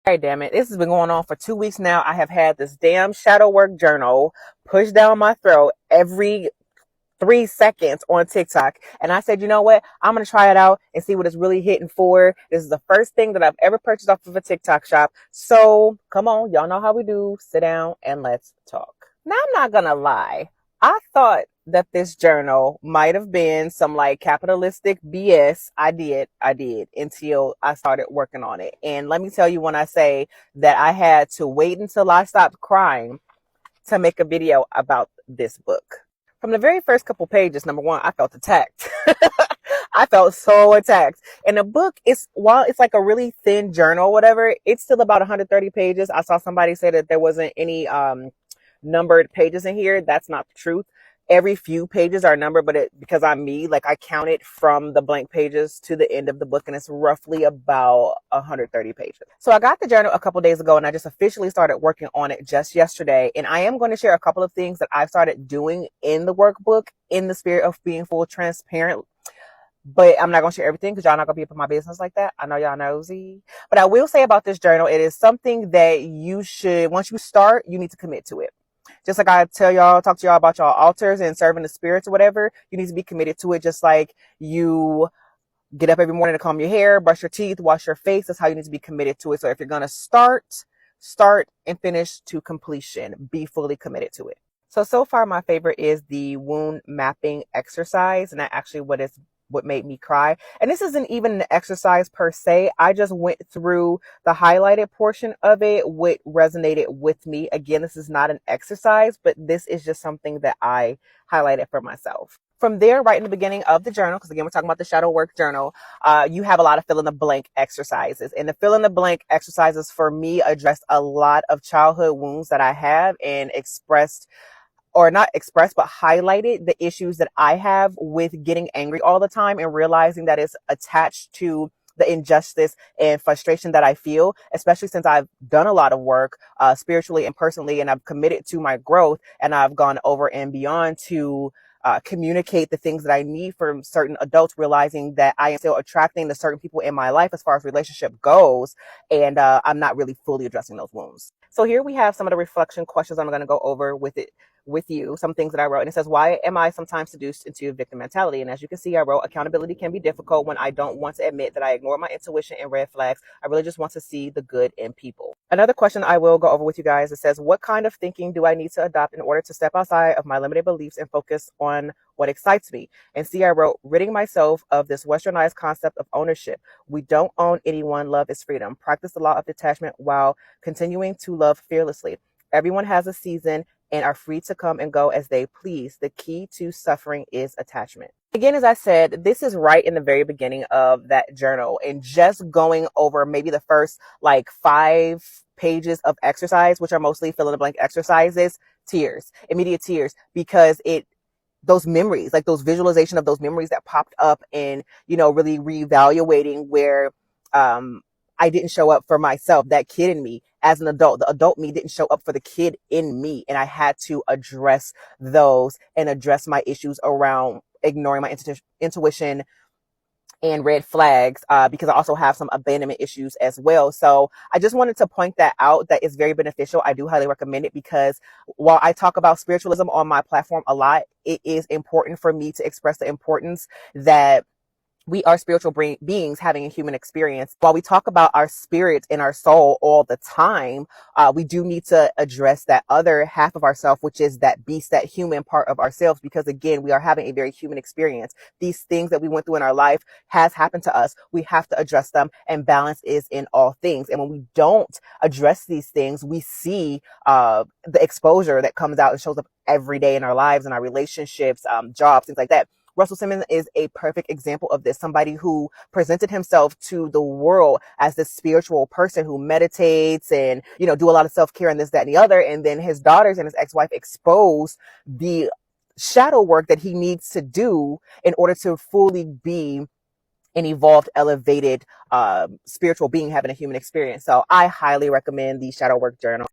All right, damn it. This has been going on for 2 weeks now. I have had this damn shadow work journal pushed down my throat every 3 seconds on TikTok. And I said, you know what? I'm going to try it out and see what it's really hitting for. This is the first thing that I've ever purchased off of a TikTok shop. So come on, y'all know how we do. Sit down and let's talk. Now, I'm not going to lie. I thought that this journal might have been some like capitalistic BS. I did until I started working on it. And let me tell you, when I say that I had to wait until I stopped crying to make a video about this book. From the very first couple pages, number one, I felt attacked. I felt so attacked. And the book is, while it's like a really thin journal, whatever, it's still about 130 pages. I saw somebody say that there wasn't any numbered pages in here. That's not the truth. Every few pages are numbered, but because I'm me, like I counted from the blank pages to the end of the book, and it's roughly about 130 pages. So I got the journal a couple days ago, and I just officially started working on it just yesterday. And I am going to share a couple of things that I've started doing in the workbook in the spirit of being full transparent. But I'm not going to share everything because y'all not going to be up in my business like that. I know y'all nosy. But I will say about this journal, it is something that you should, once you start, you need to commit to it. Just like I talk to y'all about y'all altars and serving the spirits or whatever, you need to be committed to it. Just like you get up every morning to comb your hair, brush your teeth, wash your face. That's how you need to be committed to it. So if you're going to start and finish to completion. Be fully committed to it. So far my favorite is the wound mapping exercise. And that actually what made me cry. And this isn't even an exercise per se. I just went through the highlighted portion of it, what resonated with me. Again, this is not an exercise, but this is just something that I highlighted for myself. From there, right in the beginning of the journal, because again, we're talking about the shadow work journal, you have a lot of fill in the blank exercises. And the fill in the blank exercises for me addressed a lot of childhood wounds that I have and expressed, or not expressed, but highlighted the issues that I have with getting angry all the time and realizing that it's attached to the injustice and frustration that I feel, especially since I've done a lot of work spiritually and personally, and I've committed to my growth, and I've gone over and beyond to communicate the things that I need from certain adults, realizing that I am still attracting the certain people in my life as far as relationship goes, and I'm not really fully addressing those wounds. So here we have some of the reflection questions I'm going to go over with you, some things that I wrote. And it says, why am I sometimes seduced into victim mentality? And as you can see, I wrote, accountability can be difficult when I don't want to admit that I ignore my intuition and red flags. I really just want to see the good in people. Another question I will go over with you guys, it says, what kind of thinking do I need to adopt in order to step outside of my limited beliefs and focus on what excites me? And see, I wrote, ridding myself of this westernized concept of ownership. We don't own anyone. Love is freedom. Practice the law of detachment while continuing to love fearlessly. Everyone has a season and are free to come and go as they please. The key to suffering is attachment. Again, as I said, this is right in the very beginning of that journal, and just going over maybe the first like 5 pages of exercise, which are mostly fill in the blank exercises, tears, immediate tears, because those memories, like those visualization of those memories that popped up, and, really reevaluating where, I didn't show up for myself, that kid in me as an adult. The adult me didn't show up for the kid in me. And I had to address those and address my issues around ignoring my intuition and red flags, because I also have some abandonment issues as well. So I just wanted to point that out, that it's very beneficial. I do highly recommend it, because while I talk about spiritualism on my platform a lot, it is important for me to express the importance that we are spiritual beings having a human experience. While we talk about our spirit and our soul all the time, we do need to address that other half of ourselves, which is that beast, that human part of ourselves, because again, we are having a very human experience. These things that we went through in our life has happened to us. We have to address them, and balance is in all things. And when we don't address these things, we see the exposure that comes out and shows up every day in our lives, in our relationships, jobs, things like that. Russell Simmons is a perfect example of this. Somebody who presented himself to the world as this spiritual person who meditates and, do a lot of self-care and this, that, and the other. And then his daughters and his ex-wife expose the shadow work that he needs to do in order to fully be an evolved, elevated, spiritual being having a human experience. So I highly recommend the shadow work journal.